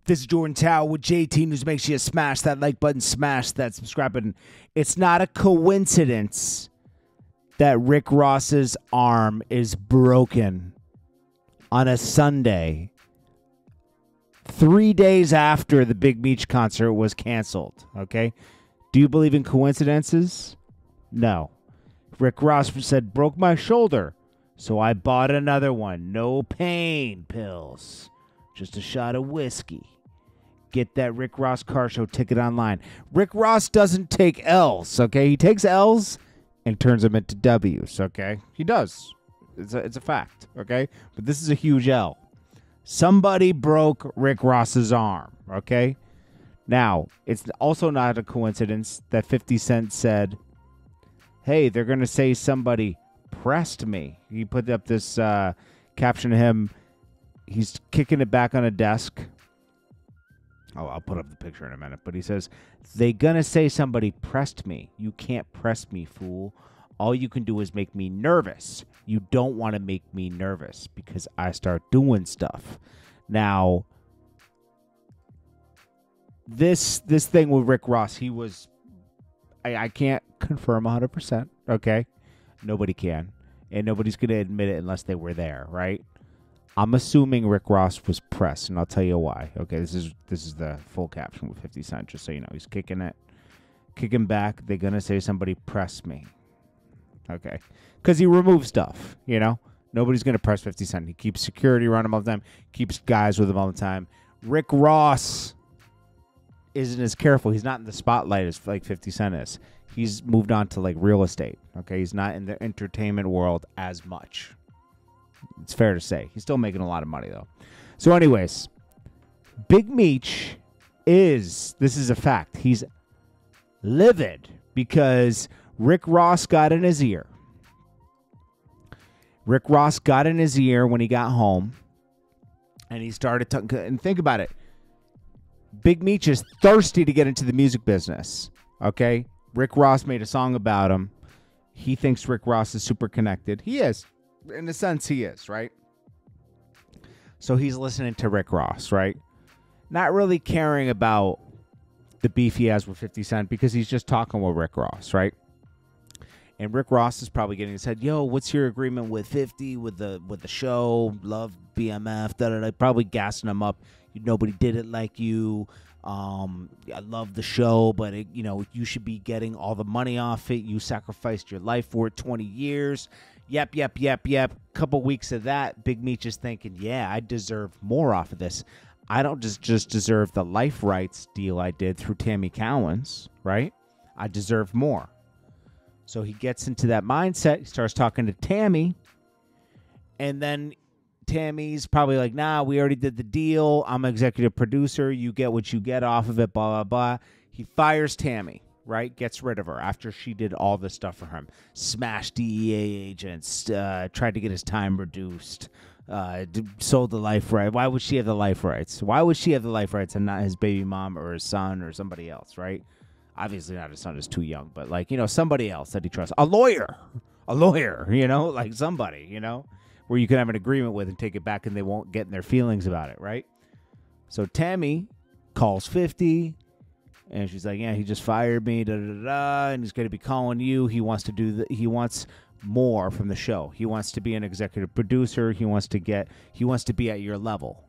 This is Jordan Tower with JT News. Make sure you smash that like button, smash that subscribe button. It's not a coincidence that Rick Ross's arm is broken on a Sunday, 3 days after the Big Meech concert was canceled, okay? Do you believe in coincidences? No. Rick Ross said, broke my shoulder, so I bought another one. No pain pills. Just a shot of whiskey. Get that Rick Ross car show ticket online. Rick Ross doesn't take L's, okay? He takes L's and turns them into W's, okay? He does. It's a fact, okay? But this is a huge L. Somebody broke Rick Ross's arm, okay? Now, it's also not a coincidence that 50 Cent said, hey, they're going to say somebody pressed me. He put up this caption of him. He's kicking it back on a desk. Oh, I'll put up the picture in a minute. But he says, they gonna say somebody pressed me. You can't press me, fool. All you can do is make me nervous. You don't want to make me nervous because I start doing stuff. Now, this thing with Rick Ross, he was... I can't confirm 100%, okay? Nobody can. And nobody's going to admit it unless they were there, right? I'm assuming Rick Ross was pressed, and I'll tell you why. Okay, this is the full caption with 50 Cent, just so you know. He's kicking back. They're going to say somebody pressed me. Okay. Because he removes stuff, you know? Nobody's going to press 50 Cent. He keeps security around him all the time, keeps guys with him all the time. Rick Ross isn't as careful. He's not in the spotlight as like 50 Cent is. He's moved on to like real estate, okay? He's not in the entertainment world as much. It's fair to say. He's still making a lot of money, though. So anyways, Big Meech this is a fact. He's livid because Rick Ross got in his ear. Rick Ross got in his ear when he got home, and he started talking. And think about it. Big Meech is thirsty to get into the music business, okay? Rick Ross made a song about him. He thinks Rick Ross is super connected. He is. In a sense, he is, right? So he's listening to Rick Ross, right? Not really caring about the beef he has with 50 Cent because he's just talking with Rick Ross, right? And Rick Ross is probably getting his head, yo, what's your agreement with 50, with the show, love BMF, da-da-da, probably gassing him up. Nobody did it like you. I love the show, but you should be getting all the money off it. You sacrificed your life for it, 20 years. Yep. Couple weeks of that, Big Meech is thinking, yeah, I deserve more off of this. I don't just deserve the life rights deal I did through Tammy Cowan's, right? I deserve more. So he gets into that mindset. He starts talking to Tammy, and then Tammy's probably like, nah, we already did the deal. I'm an executive producer. You get what you get off of it, blah, blah, blah. He fires Tammy, right? Gets rid of her after she did all this stuff for him. Smashed DEA agents, tried to get his time reduced, sold the life right. Why would she have the life rights? Why would she have the life rights and not his baby mom or his son or somebody else, right? Obviously not his son, is too young, but like, somebody else that he trusts. A lawyer, like somebody, where you can have an agreement with and take it back and they won't get in their feelings about it, right? So Tammy calls 50, and she's like, yeah, he just fired me, da-da-da-da, and he's going to be calling you. He wants to he wants more from the show. He wants to be an executive producer. He wants to be at your level.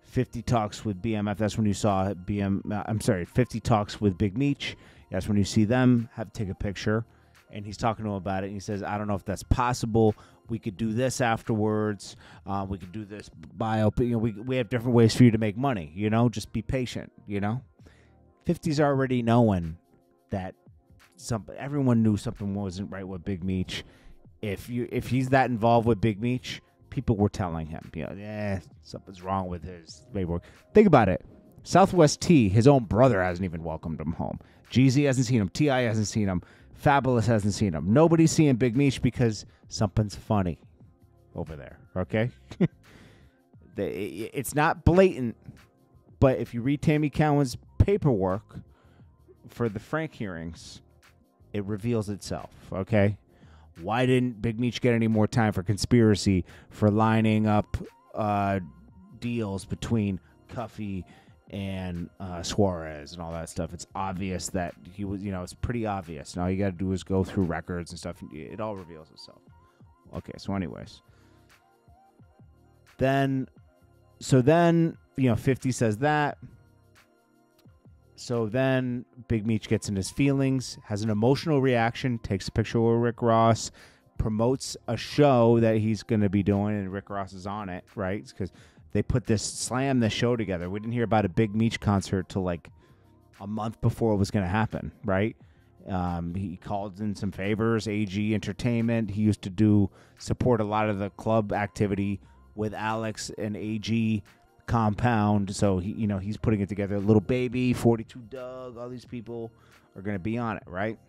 50 talks with BMF. That's when you saw 50 talks with Big Meech. That's when you see them. Take a picture. And he's talking to him about it. And he says, I don't know if that's possible. We could do this afterwards. We could do this bio. We have different ways for you to make money. Just be patient. 50's already knowing that everyone knew something wasn't right with Big Meech. If he's that involved with Big Meech, people were telling him, something's wrong with his paperwork. Think about it. Southwest T, his own brother, hasn't even welcomed him home. Jeezy hasn't seen him. T.I. hasn't seen him. Fabulous hasn't seen him. Nobody's seeing Big Meech because something's funny over there, okay? It's not blatant, but if you read Tammy Cowan's paperwork for the Frank hearings, it reveals itself, okay? Why didn't Big Meech get any more time for conspiracy, for lining up deals between Cuffy and Suarez and all that stuff. It's obvious that he was, it's pretty obvious. Now all you got to do is go through records and stuff. And it all reveals itself. Okay, so anyways. Then 50 says that. So then Big Meech gets in his feelings, has an emotional reaction, takes a picture with Rick Ross, promotes a show that he's going to be doing, and Rick Ross is on it, right? Because they put this show together. We didn't hear about a Big Meech concert till like a month before it was going to happen, right? He called in some favors, AG Entertainment. He used to support a lot of the club activity with Alex and AG Compound. So he's putting it together. Little Baby, 42 Doug, all these people are going to be on it, right?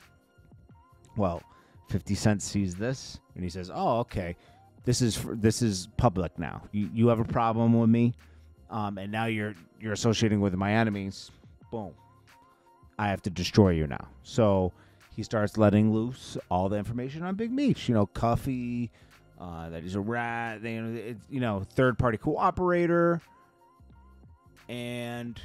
Well, 50 Cent sees this and he says, "Oh, okay. This is public now. You have a problem with me, and now you're associating with my enemies. Boom, I have to destroy you now." So he starts letting loose all the information on Big Meech. Cuffy, that he's a rat. Third party cooperator, and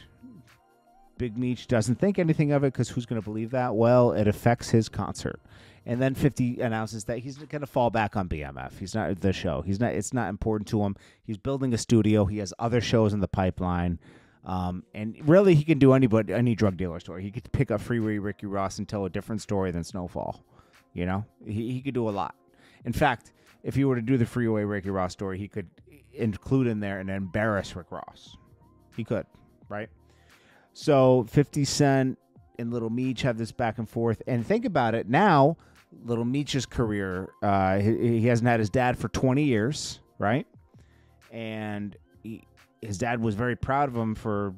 Big Meech doesn't think anything of it because who's going to believe that? Well, it affects his concert. And then 50 announces that he's going to fall back on BMF. He's not the show. It's not important to him. He's building a studio. He has other shows in the pipeline. And really, he can do any drug dealer story. He could pick up Freeway Ricky Ross and tell a different story than Snowfall. He could do a lot. In fact, if he were to do the Freeway Ricky Ross story, he could include in there and embarrass Rick Ross. He could, right? So 50 Cent and Little Meech have this back and forth. And think about it now. Little Meech's career, he hasn't had his dad for 20 years, right? And his dad was very proud of him for,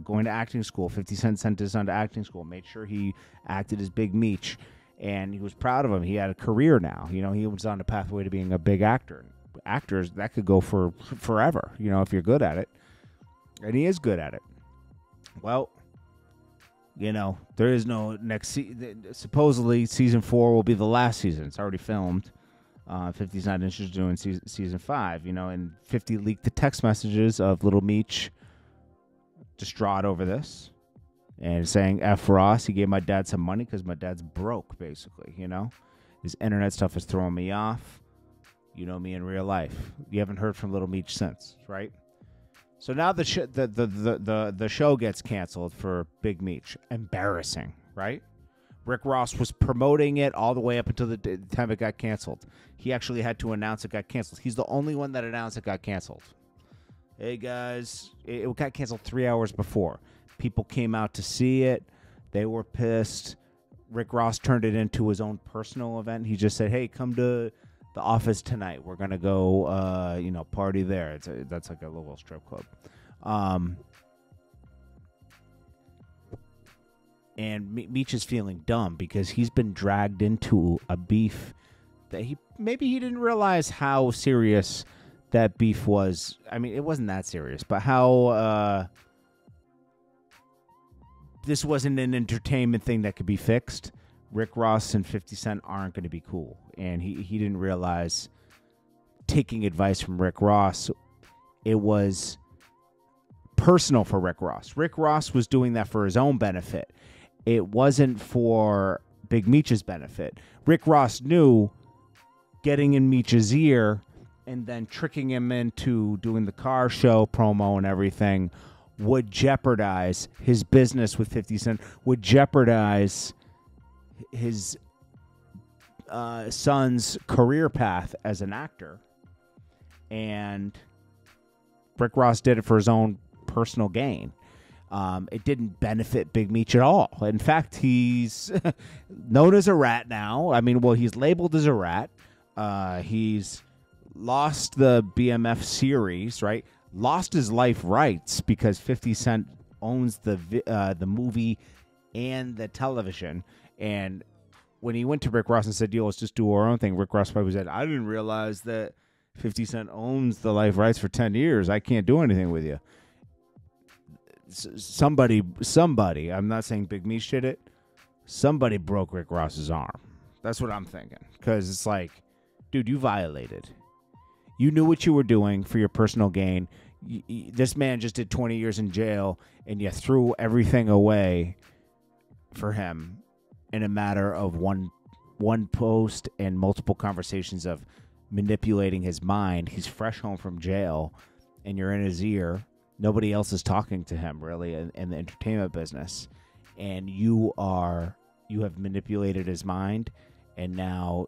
going to acting school. 50 Cent sent his son to acting school, made sure he acted as Big Meech, and he was proud of him. He had a career now. He was on the pathway to being a big actor. Actors, that could go for forever, if you're good at it. And he is good at it. Well, there is no next season. Supposedly, season 4 will be the last season. It's already filmed. 50's not interested in doing season 5, and 50 leaked the text messages of Little Meech, distraught over this, and saying, "F Ross, he gave my dad some money because my dad's broke, basically, His internet stuff is throwing me off. You know me in real life." You haven't heard from Little Meech since, right? So now the show gets canceled for Big Meech. Embarrassing, right? Rick Ross was promoting it all the way up until the time it got canceled. He actually had to announce it got canceled. He's the only one that announced it got canceled. Hey, guys, it got canceled 3 hours before. People came out to see it. They were pissed. Rick Ross turned it into his own personal event. He just said, "Hey, come to the office tonight. We're gonna go, party there." That's like a little strip club. And Meech is feeling dumb because he's been dragged into a beef that he didn't realize how serious that beef was. I mean, it wasn't that serious, but how this wasn't an entertainment thing that could be fixed. Rick Ross and 50 Cent aren't going to be cool. And he didn't realize, taking advice from Rick Ross, it was personal for Rick Ross. Rick Ross was doing that for his own benefit. It wasn't for Big Meech's benefit. Rick Ross knew getting in Meech's ear and then tricking him into doing the car show promo and everything would jeopardize his business with 50 Cent, would jeopardize his son's career path as an actor. And Rick Ross did it for his own personal gain. It didn't benefit Big Meech at all. In fact, he's known as a rat now. I mean, well, he's labeled as a rat. He's lost the BMF series, right? Lost his life rights because 50 Cent owns the movie and the television. And when he went to Rick Ross and said, "Yo, let's just do our own thing," Rick Ross probably said, "I didn't realize that 50 Cent owns the life rights for 10 years. I can't do anything with you." Somebody, I'm not saying Big Meech did it. Somebody broke Rick Ross's arm. That's what I'm thinking. Because it's like, dude, you violated. You knew what you were doing for your personal gain. This man just did 20 years in jail, and you threw everything away for him in a matter of one post and multiple conversations of manipulating his mind. He's fresh home from jail, and you're in his ear. Nobody else is talking to him really in the entertainment business, and you have manipulated his mind, and now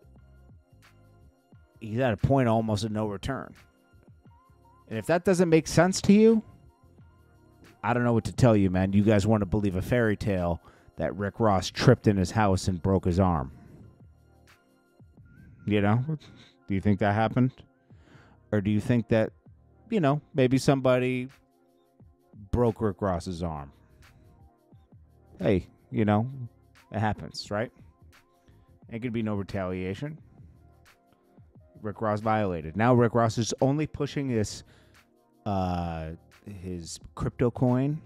he's at a point almost of no return. And if that doesn't make sense to you, I don't know what to tell you, man. You guys want to believe a fairy tale that Rick Ross tripped in his house and broke his arm. You know? Do you think that happened? Or do you think that, maybe somebody broke Rick Ross's arm? Hey, it happens, right? Ain't gonna be no retaliation. Rick Ross violated. Now Rick Ross is only pushing his crypto coin,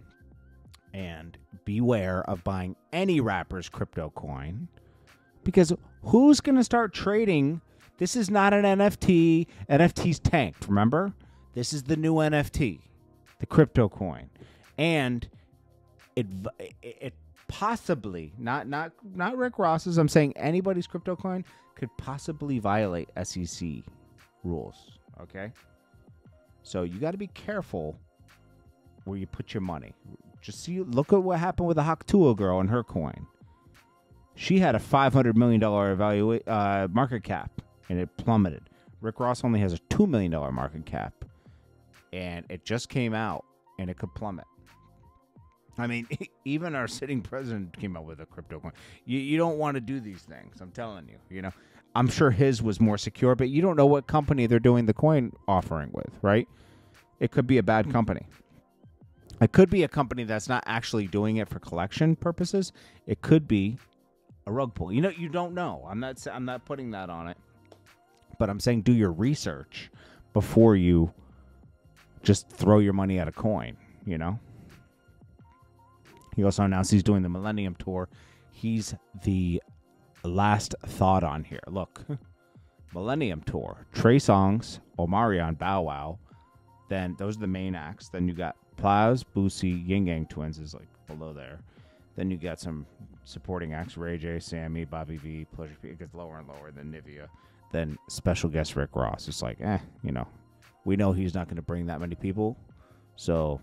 and beware of buying any rapper's crypto coin, because who's going to start trading? This is not an NFT. NFT's tanked, remember? This is the new NFT, the crypto coin. And it possibly, not Rick Ross's, I'm saying anybody's crypto coin could possibly violate SEC rules, okay? So you got to be careful where you put your money. Just look at what happened with the Haktua girl and her coin. She had a $500 million market cap, and it plummeted. Rick Ross only has a $2 million market cap, and it just came out, and it could plummet. I mean, even our sitting president came out with a crypto coin. You don't want to do these things, I'm telling you. I'm sure his was more secure, but you don't know what company they're doing the coin offering with, right? It could be a bad company. It could be a company that's not actually doing it for collection purposes. It could be a rug pull. You don't know. I'm not putting that on it. But I'm saying do your research before you just throw your money at a coin, He also announced he's doing the Millennium Tour. He's the last thought on here. Look, Millennium Tour. Trey Songz, Omarion, Bow Wow. Then those are the main acts. Then you got Plaz, Boosie, Yin Yang Twins is like below there. Then you got some supporting acts. Ray J, Sammy, Bobby V, Pleasure P. It gets lower and lower. Then Nivea. Then special guest Rick Ross. It's like, we know he's not going to bring that many people. So,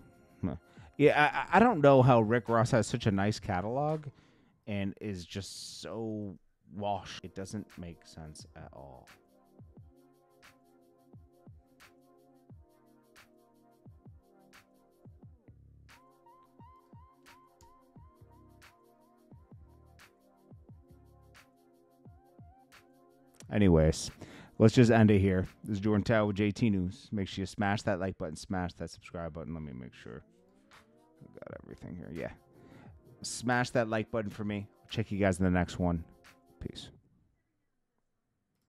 yeah, I don't know how Rick Ross has such a nice catalog and is just so washed. It doesn't make sense at all. Anyways, let's just end it here. This is Jordan Tower with JT News. Make sure you smash that like button, smash that subscribe button. Let me make sure I got everything here. Yeah. Smash that like button for me. Check you guys in the next one. Peace.